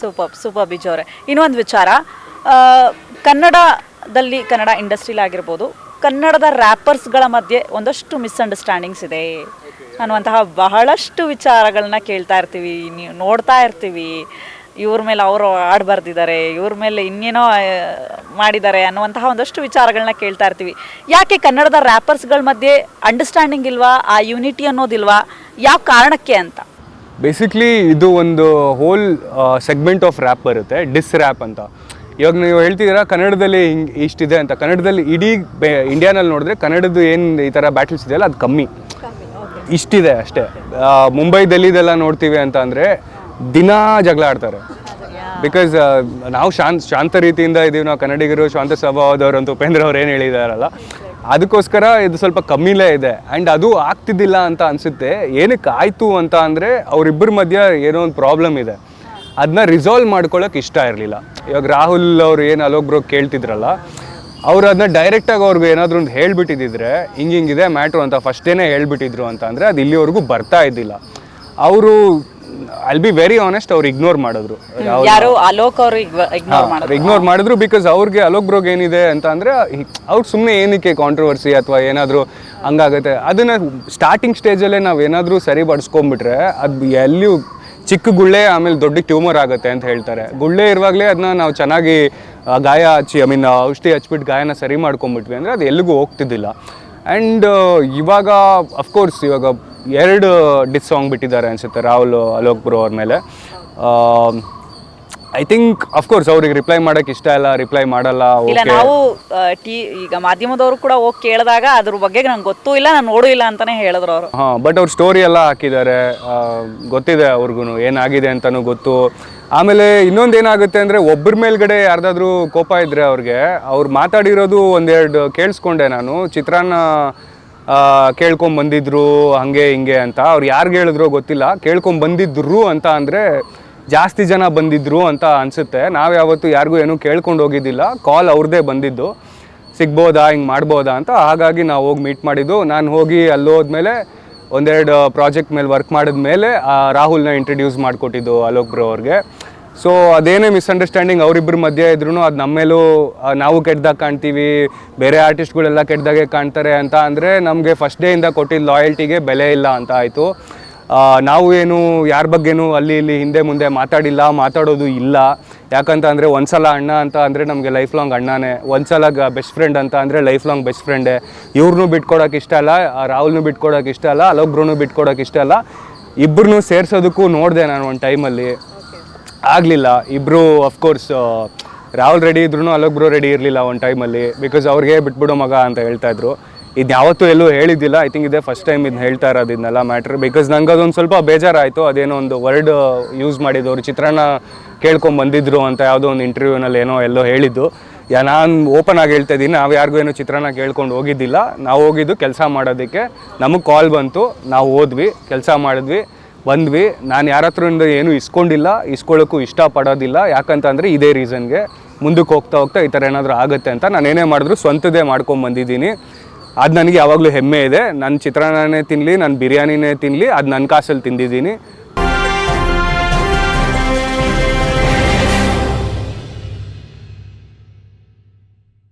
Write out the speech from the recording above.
Super super Biju ಅವರೇ. ಇನ್ನೊಂದು ವಿಚಾರ, ಆ, ಕನ್ನಡದಲ್ಲಿ ಕನ್ನಡ ಇಂಡಸ್ಟ್ರಿಲಿ ಆಗಿರ್ಬೋದು, ಕನ್ನಡದ ರ್ಯಾಪರ್ಸ್ಗಳ ಮಧ್ಯೆ ಒಂದಷ್ಟು ಮಿಸ್ಅಂಡರ್ಸ್ಟ್ಯಾಂಡಿಂಗ್ಸ್ ಇದೆ ಅನ್ನುವಂತಹ ಬಹಳಷ್ಟು ವಿಚಾರಗಳನ್ನ ಕೇಳ್ತಾ ಇರ್ತೀವಿ, ನೀವು ನೋಡ್ತಾ ಇರ್ತೀವಿ. ಇವ್ರ ಮೇಲೆ ಅವರು ಹಾಡು ಬರ್ದಿದ್ದಾರೆ, ಇವ್ರ ಮೇಲೆ ಇನ್ನೇನೋ ಮಾಡಿದ್ದಾರೆ ಅನ್ನುವಂತಹ ಒಂದಷ್ಟು ವಿಚಾರಗಳನ್ನ ಕೇಳ್ತಾ ಇರ್ತೀವಿ. ಯಾಕೆ ಕನ್ನಡದ ರ್ಯಾಪರ್ಸ್ಗಳ ಮಧ್ಯೆ ಅಂಡರ್ಸ್ಟ್ಯಾಂಡಿಂಗ್ ಇಲ್ವಾ, ಆ ಯೂನಿಟಿ ಅನ್ನೋದಿಲ್ವಾ, ಯಾವ ಕಾರಣಕ್ಕೆ ಅಂತ? ಬೇಸಿಕ್ಲಿ ಇದು ಒಂದು ಹೋಲ್ ಸೆಗ್ಮೆಂಟ್ ಆಫ್ ರ್ಯಾಪ್ ಬರುತ್ತೆ, ಡಿಸ್ ರ್ಯಾಪ್ ಅಂತ. ಇವಾಗ ನೀವು ಹೇಳ್ತಿದ್ದೀರಾ ಕನ್ನಡದಲ್ಲಿ ಹಿಂಗೆ ಇಷ್ಟಿದೆ ಅಂತ. ಕನ್ನಡದಲ್ಲಿ ಇಡೀ ಇಂಡಿಯಾನಲ್ಲಿ ನೋಡಿದ್ರೆ ಕನ್ನಡದ್ದು ಏನು ಈ ಥರ ಬ್ಯಾಟಲ್ಸ್ ಇದೆಯಲ್ಲ ಅದು ಕಮ್ಮಿ, ಇಷ್ಟಿದೆ ಅಷ್ಟೇ. ಮುಂಬೈ ಡೆಲ್ಲಿದೆಲ್ಲ ನೋಡ್ತೀವಿ ಅಂತ ಅಂದರೆ ದಿನಾ ಜಗಳ ಆಡ್ತಾರೆ. ಬಿಕಾಸ್ ನಾವು ಶಾಂತ ರೀತಿಯಿಂದ ಇದ್ದೀವಿ, ನಾವು ಕನ್ನಡಿಗರು ಶಾಂತ ಸ್ವಭಾವದವರು ಅಂತ ಉಪೇಂದ್ರ ಅವ್ರು ಏನು ಹೇಳಿದಾರಲ್ಲ, ಅದಕ್ಕೋಸ್ಕರ ಇದು ಸ್ವಲ್ಪ ಕಮ್ಮಿಲೇ ಇದೆ. ಆ್ಯಂಡ್ ಅದು ಆಗ್ತಿದ್ದಿಲ್ಲ ಅಂತ ಅನಿಸುತ್ತೆ. ಏನಕ್ಕೆ ಆಯಿತು ಅಂತ ಅಂದರೆ ಅವರಿಬ್ಬರ ಮಧ್ಯೆ ಏನೋ ಒಂದು ಪ್ರಾಬ್ಲಮ್ ಇದೆ, ಅದನ್ನ ರಿಸಾಲ್ವ್ ಮಾಡ್ಕೊಳ್ಳೋಕೆ ಇಷ್ಟ ಇರಲಿಲ್ಲ. ಇವಾಗ ರಾಹುಲ್ ಅವ್ರು ಏನು ಅಲೋಕ್ ಬ್ರೋ ಕೇಳ್ತಿದ್ರಲ್ಲ, ಅವ್ರು ಅದನ್ನ ಡೈರೆಕ್ಟಾಗಿ ಅವ್ರಿಗೆ ಏನಾದರೂ ಒಂದು ಹೇಳ್ಬಿಟ್ಟಿದ್ದಿದ್ರೆ ಹಿಂಗಿದೆ ಮ್ಯಾಟ್ರು ಅಂತ ಫಸ್ಟೇನೆ ಹೇಳ್ಬಿಟ್ಟಿದ್ರು ಅಂತ ಅಂದರೆ ಅದು ಇಲ್ಲಿವರೆಗೂ ಬರ್ತಾ ಇದ್ದಿಲ್ಲ. ಅವರು ಐಲ್ ಬಿ ವೆರಿ ಆನೆಸ್ಟ್, ಅವ್ರು ಇಗ್ನೋರ್ ಮಾಡಿದ್ರು. ಯಾರು ಅಲೋಕ್ ಅವರು ಇಗ್ನೋರ್ ಮಾಡಿದ್ರು. ಬಿಕಾಸ್ ಅವ್ರಿಗೆ ಅಲೋಕ್ ಬ್ರೋಗ್ ಏನಿದೆ ಅಂತ ಅಂದರೆ ಅವ್ರು ಸುಮ್ಮನೆ ಏನಕ್ಕೆ ಕಾಂಟ್ರವರ್ಸಿ ಅಥವಾ ಏನಾದರೂ ಹಂಗಾಗುತ್ತೆ, ಅದನ್ನು ಸ್ಟಾರ್ಟಿಂಗ್ ಸ್ಟೇಜಲ್ಲೇ ನಾವು ಏನಾದರೂ ಸರಿಪಡಿಸ್ಕೊಂಡ್ಬಿಟ್ರೆ ಅದು ಎಲ್ಲಿಯೂ ಚಿಕ್ಕ ಗುಳ್ಳೆ ಆಮೇಲೆ ದೊಡ್ಡ ಟ್ಯೂಮರ್ ಆಗುತ್ತೆ ಅಂತ ಹೇಳ್ತಾರೆ. ಗುಳ್ಳೆ ಇರುವಾಗಲೇ ಅದನ್ನ ನಾವು ಚೆನ್ನಾಗಿ ಗಾಯ ಹಚ್ಚಿ ಔಷಧಿ ಹಚ್ಬಿಟ್ಟು ಗಾಯನ ಸರಿ ಮಾಡ್ಕೊಂಬಿಟ್ವಿ ಅಂದರೆ ಅದು ಎಲ್ಲಿಗೂ ಹೋಗ್ತಿದ್ದಿಲ್ಲ. ಆ್ಯಂಡ್ ಇವಾಗ ಅಫ್ಕೋರ್ಸ್ ಇವಾಗ 2 ಡಿಸ್ ಸಾಂಗ್ ಬಿಟ್ಟಿದ್ದಾರೆ ಅನಿಸುತ್ತೆ ರಾಹುಲ್ ಅಲೋಕ್ ಬ್ರೋ ಅವ್ರ ಮೇಲೆ. ಐ ಥಿಂಕ್ ಅಫ್ಕೋರ್ಸ್ ಅವ್ರಿಗೆ ರಿಪ್ಲೈ ಮಾಡೋಕ್ಕೆ ಇಷ್ಟ ಇಲ್ಲ, ರಿಪ್ಲೈ ಮಾಡಲ್ಲ. ಇಲ್ಲ, ನಾವು ಈಗ ಮಾಧ್ಯಮದವರು ಕೂಡ ಹೋಗಿ ಕೇಳಿದಾಗ ಅದ್ರ ಬಗ್ಗೆ ನಂಗೆ ಗೊತ್ತೂ ಇಲ್ಲ, ನಾನು ನೋಡೂ ಇಲ್ಲ ಅಂತಾನೆ ಹೇಳಿದ್ರು ಅವರು. ಹಾಂ, ಬಟ್ ಅವ್ರು ಸ್ಟೋರಿ ಎಲ್ಲ ಹಾಕಿದ್ದಾರೆ, ಗೊತ್ತಿದೆ ಅವ್ರಿಗೂ ಏನಾಗಿದೆ ಅಂತಲೂ ಗೊತ್ತು. ಆಮೇಲೆ ಇನ್ನೊಂದು ಏನಾಗುತ್ತೆ ಅಂದರೆ ಒಬ್ಬರ ಮೇಲ್ಗಡೆ ಯಾರ್ದಾದ್ರೂ ಕೋಪ ಇದ್ದರೆ ಅವ್ರು ಮಾತಾಡಿರೋದು ಒಂದೆರಡು ಕೇಳಿಸ್ಕೊಂಡೆ ನಾನು. ಚಿತ್ರಾನ್ನ ಕೇಳ್ಕೊಂಬಂದಿದ್ರು ಹಾಗೆ ಹಿಂಗೆ ಅಂತ. ಅವ್ರು ಯಾರಿಗೆ ಹೇಳಿದ್ರು ಗೊತ್ತಿಲ್ಲ, ಕೇಳ್ಕೊಂಬಂದಿದ್ರು ಅಂತ ಅಂದರೆ ಜಾಸ್ತಿ ಜನ ಬಂದಿದ್ರು ಅಂತ ಅನಿಸುತ್ತೆ. ನಾವು ಯಾವತ್ತೂ ಯಾರಿಗೂ ಏನೂ ಕೇಳ್ಕೊಂಡು ಹೋಗಿದ್ದಿಲ್ಲ, ಕಾಲ್ ಅವ್ರದ್ದೇ ಬಂದಿದ್ದು, ಸಿಗ್ಬೋದಾ ಹಿಂಗೆ ಮಾಡ್ಬೋದಾ ಅಂತ. ಹಾಗಾಗಿ ನಾವು ಹೋಗಿ ಮೀಟ್ ಮಾಡಿದ್ದು. ನಾನು ಹೋಗಿ ಅಲ್ಲಿ ಹೋದ್ಮೇಲೆ ಒಂದೆರಡು ಪ್ರಾಜೆಕ್ಟ್ ಮೇಲೆ ವರ್ಕ್ ಮಾಡಿದ್ಮೇಲೆ ರಾಹುಲ್ನ ಇಂಟ್ರಡ್ಯೂಸ್ ಮಾಡಿಕೊಟ್ಟಿದ್ದು ಅಲೋಕ್ ಬ್ರೋ ಅವ್ರಿಗೆ. ಸೊ ಅದೇನೇ ಮಿಸ್ಅಂಡರ್ಸ್ಟ್ಯಾಂಡಿಂಗ್ ಅವರಿಬ್ಬರ ಮಧ್ಯೆ ಇದ್ರೂ ಅದು ನಮ್ಮ ಮೇಲೂ ನಾವು ಕೆಟ್ಟದಾಗ ಕಾಣ್ತೀವಿ, ಬೇರೆ ಆರ್ಟಿಸ್ಟ್ಗಳೆಲ್ಲ ಕೆಟ್ಟದಾಗೆ ಕಾಣ್ತಾರೆ ಅಂತ ಅಂದರೆ ನಮಗೆ ಫಸ್ಟ್ ಡೇಯಿಂದ ಕೊಟ್ಟಿದ್ದ ಲಾಯಲ್ಟಿಗೆ ಬೆಲೆ ಇಲ್ಲ ಅಂತ ಆಯಿತು. ನಾವು ಏನು ಯಾರ ಬಗ್ಗೆನೂ ಅಲ್ಲಿ ಇಲ್ಲಿ ಹಿಂದೆ ಮುಂದೆ ಮಾತಾಡೋದು ಇಲ್ಲ. ಯಾಕಂತ ಅಂದರೆ ಒಂದ್ಸಲ ಅಣ್ಣ ಅಂತ ಅಂದರೆ ನಮಗೆ ಲೈಫ್ ಲಾಂಗ್ ಅಣ್ಣನೇ, ಒಂದ್ಸಲ ಬೆಸ್ಟ್ ಫ್ರೆಂಡ್ ಅಂತ ಅಂದರೆ ಲೈಫ್ ಲಾಂಗ್ ಬೆಸ್ಟ್ ಫ್ರೆಂಡೇ. ಇವ್ರನ್ನೂ ಬಿಟ್ಕೊಡೋಕೆ ಇಷ್ಟ ಅಲ್ಲ, ರಾಹುಲ್ನೂ ಬಿಟ್ಕೊಡೋಕೆ ಇಷ್ಟ ಅಲ್ಲ, ಅಲೋಕ್ ಬ್ರೋನೂ ಬಿಟ್ಕೊಡೋಕೆ ಇಷ್ಟ ಅಲ್ಲ. ಇಬ್ಬರನ್ನೂ ಸೇರ್ಸೋದಕ್ಕೂ ನೋಡಿದೆ ನಾನು ಒಂದು ಟೈಮಲ್ಲಿ, ಆಗಲಿಲ್ಲ. ಇಬ್ಬರು ಅಫ್ಕೋರ್ಸ್ ರಾಹುಲ್ ರೆಡಿ ಇದ್ರೂ ಅಲೋಕ್ ಬ್ರೋ ರೆಡಿ ಇರಲಿಲ್ಲ ಒಂದು ಟೈಮಲ್ಲಿ. ಬಿಕಾಸ್ ಅವ್ರಿಗೆ ಬಿಟ್ಬಿಡೋ ಮಗ ಅಂತ ಹೇಳ್ತಾಯಿದ್ರು. ಇದು ಯಾವತ್ತೂ ಎಲ್ಲೂ ಹೇಳಿದ್ದಿಲ್ಲ, ಐ ಥಿಂಕ್ ಇದೇ ಫಸ್ಟ್ ಟೈಮ್ ಇದನ್ನ ಹೇಳ್ತಾ ಇರೋದು ಇದನ್ನೆಲ್ಲ ಮ್ಯಾಟ್ರ್. ಬಿಕಾಸ್ ನಂಗೆ ಅದೊಂದು ಸ್ವಲ್ಪ ಬೇಜಾರಾಯಿತು. ಅದೇನೋ ಒಂದು ವರ್ಡ್ ಯೂಸ್ ಮಾಡಿದವರು ಚಿತ್ರಾನ್ನ ಕೇಳ್ಕೊಂಬಂದಿದ್ರು ಅಂತ ಯಾವುದೋ ಒಂದು ಇಂಟರ್ವ್ಯೂನಲ್ಲಿ ಎಲ್ಲೋ ಹೇಳಿದ್ದು. ನಾನು ಓಪನ್ ಆಗಿ ಹೇಳ್ತಾ ಇದ್ದೀನಿ, ನಾವು ಯಾರಿಗೂ ಏನೋ ಚಿತ್ರಾನ್ನ ಕೇಳ್ಕೊಂಡು ಹೋಗಿದ್ದಿಲ್ಲ. ನಾವು ಹೋಗಿದ್ದು ಕೆಲಸ ಮಾಡೋದಕ್ಕೆ. ನಮಗೆ ಕಾಲ್ ಬಂತು, ನಾವು ಹೋದ್ವಿ, ಕೆಲಸ ಮಾಡಿದ್ವಿ, ಬಂದ್ವಿ. ನಾನು ಯಾರ ಹತ್ರದಿಂದ ಏನೂ ಇಸ್ಕೊಳ್ಳೋಕ್ಕೂ ಇಷ್ಟಪಡೋದಿಲ್ಲ. ಯಾಕಂತಂದರೆ ಇದೇ ರೀಸನ್ಗೆ ಮುಂದಕ್ಕೆ ಹೋಗ್ತಾ ಈ ಥರ ಏನಾದರೂ ಆಗುತ್ತೆ ಅಂತ ನಾನು ಏನೇ ಮಾಡಿದ್ರು ಸ್ವಂತದೇ ಮಾಡ್ಕೊಂಬಂದಿದ್ದೀನಿ. ಅದು ನನಗೆ ಯಾವಾಗಲೂ ಹೆಮ್ಮೆ ಇದೆ. ನನ್ನ ಚಿತ್ರಾನ್ನನೇ ತಿನ್ನಲಿ, ನನ್ನ ಬಿರಿಯಾನಿನೇ ತಿನ್ನಲಿ, ಅದು ನನ್ನ ಕಾಸಲ್ಲಿ ತಿಂದಿದ್ದೀನಿ.